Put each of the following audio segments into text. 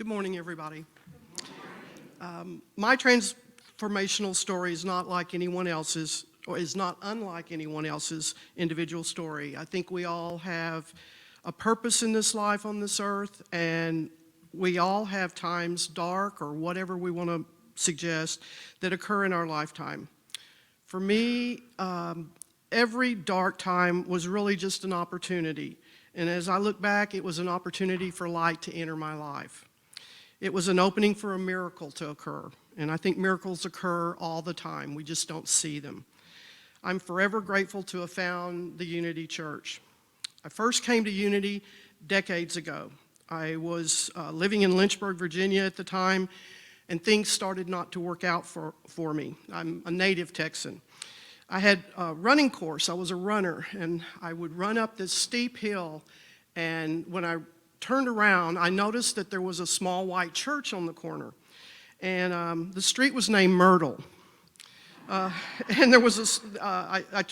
morning, everybody. My transformational story is not like anyone else's, or is not unlike anyone else's individual story. I think we all have a purpose in this life on this earth, and we all have times, dark or whatever we want to suggest, that occur in our lifetime. For me, every dark time was really just an opportunity. And as I look back, it was an opportunity for light to enter my life. It was an opening for a miracle to occur. And I think miracles occur all the time. We just don't see them. I'm forever grateful to have found the Unity Church. I first came to Unity decades ago. I was living in Lynchburg, Virginia at the time, and things started not to work out for me. I'm a native Texan. I had a running course. I was a runner, and I would run up this steep hill, and when I turned around, I noticed that there was a small white church on the corner, and the street was named Myrtle. And there was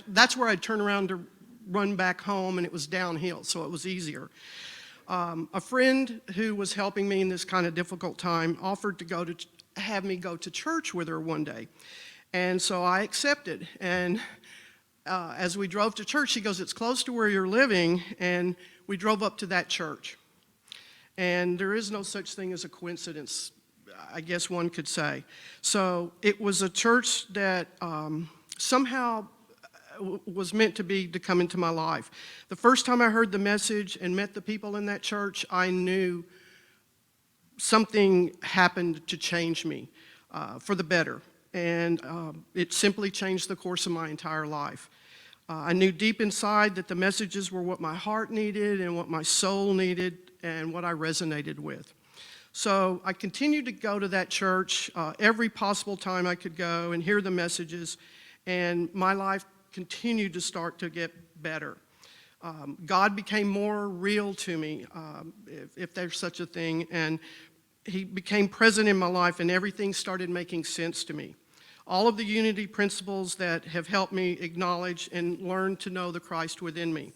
that's where I'd turn around to run back home, and it was downhill, so it was easier. A friend who was helping me in this kind of difficult time offered to have me go to church with her one day. And so I accepted, and as we drove to church, she goes, "It's close to where you're living," and we drove up to that church. And there is no such thing as a coincidence, I guess one could say. So it was a church that somehow was meant to come into my life. The first time I heard the message and met the people in that church, I knew something happened to change me for the better. And it simply changed the course of my entire life. I knew deep inside that the messages were what my heart needed and what my soul needed and what I resonated with. So I continued to go to that church every possible time I could go and hear the messages, and my life continued to start to get better. God became more real to me, if there's such a thing, and He became present in my life, and everything started making sense to me. All of the unity principles that have helped me acknowledge and learn to know the Christ within me.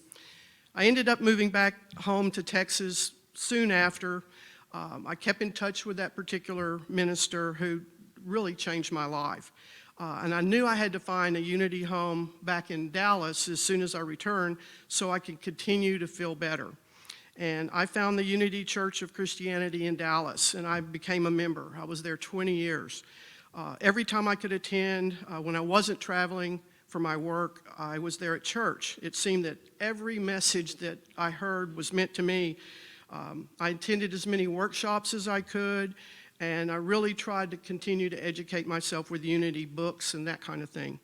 I ended up moving back home to Texas soon after. I kept in touch with that particular minister who really changed my life. And I knew I had to find a unity home back in Dallas as soon as I returned so I could continue to feel better. And I found the Unity Church of Christianity in Dallas, and I became a member. I was there 20 years. Every time I could attend, when I wasn't traveling for my work, I was there at church. It seemed that every message that I heard was meant to me. I attended as many workshops as I could, and I really tried to continue to educate myself with Unity books and that kind of thing.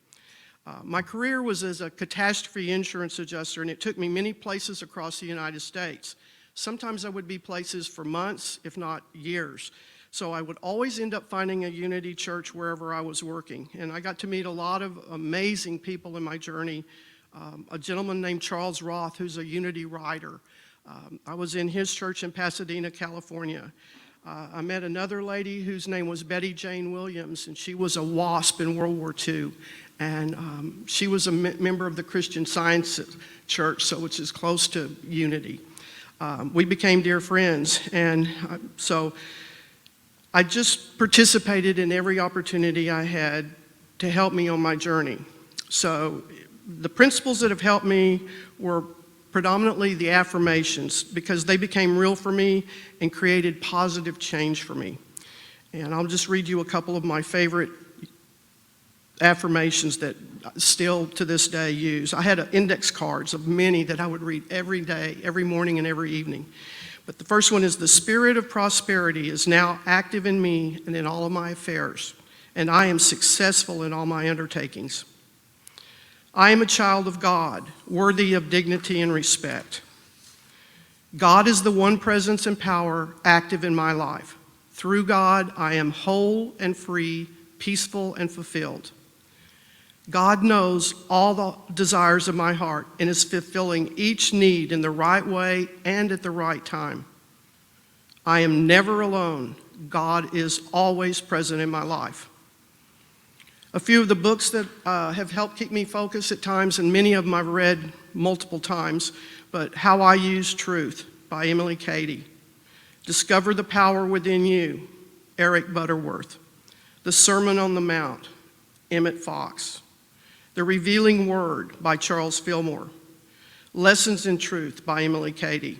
My career was as a catastrophe insurance adjuster, and it took me many places across the United States. Sometimes I would be places for months, if not years. So I would always end up finding a Unity church wherever I was working. And I got to meet a lot of amazing people in my journey. A gentleman named Charles Roth, who's a Unity writer. I was in his church in Pasadena, California. I met another lady whose name was Betty Jane Williams, and she was a WASP in World War II. And she was a member of the Christian Science Church, so which is close to Unity. We became dear friends, and so I just participated in every opportunity I had to help me on my journey. So the principles that have helped me were predominantly the affirmations, because they became real for me and created positive change for me. And I'll just read you a couple of my favorite affirmations that I still to this day use. I had index cards of many that I would read every day, every morning and every evening. But the first one is, "The spirit of prosperity is now active in me and in all of my affairs, and I am successful in all my undertakings. I am a child of God, worthy of dignity and respect. God is the one presence and power active in my life. Through God, I am whole and free, peaceful and fulfilled. God knows all the desires of my heart and is fulfilling each need in the right way and at the right time. I am never alone. God is always present in my life." A few of the books that have helped keep me focused at times, and many of them I've read multiple times, but How I Use Truth by Emily Cady. Discover the Power Within You, Eric Butterworth. The Sermon on the Mount, Emmett Fox. The Revealing Word by Charles Fillmore. Lessons in Truth by Emily Cady.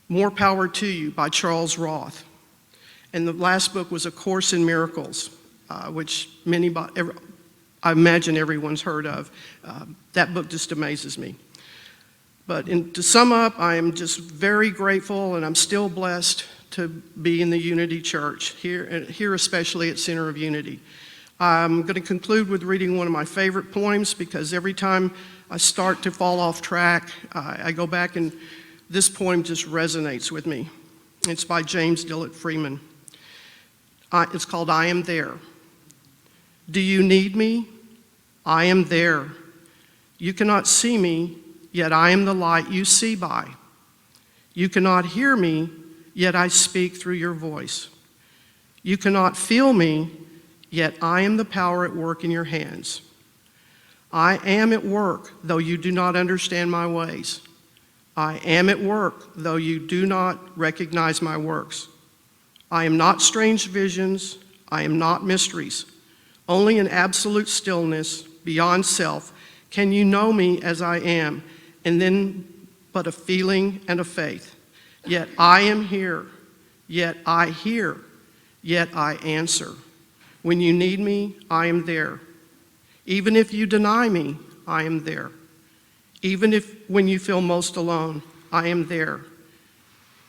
More Power to You by Charles Roth. And the last book was A Course in Miracles, which I imagine everyone's heard of. That book just amazes me. But to sum up, I am just very grateful, and I'm still blessed to be in the Unity Church, here especially at Center of Unity. I'm going to conclude with reading one of my favorite poems, because every time I start to fall off track, I go back and this poem just resonates with me. It's by James Dillett Freeman. It's called I Am There. Do you need me? I am there. You cannot see me, yet I am the light you see by. You cannot hear me, yet I speak through your voice. You cannot feel me, yet I am the power at work in your hands. I am at work, though you do not understand my ways. I am at work, though you do not recognize my works. I am not strange visions, I am not mysteries. Only in absolute stillness, beyond self, can you know me as I am, and then but a feeling and a faith. Yet I am here, yet I hear, yet I answer. When you need me, I am there. Even if you deny me, I am there. Even when you feel most alone, I am there.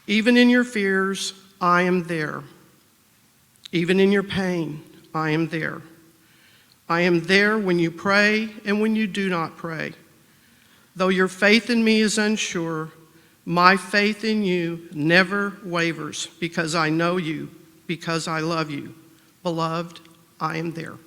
Even in your fears, I am there. Even in your pain, I am there. I am there when you pray and when you do not pray. Though your faith in me is unsure, my faith in you never wavers, because I know you, because I love you. Beloved, I am there.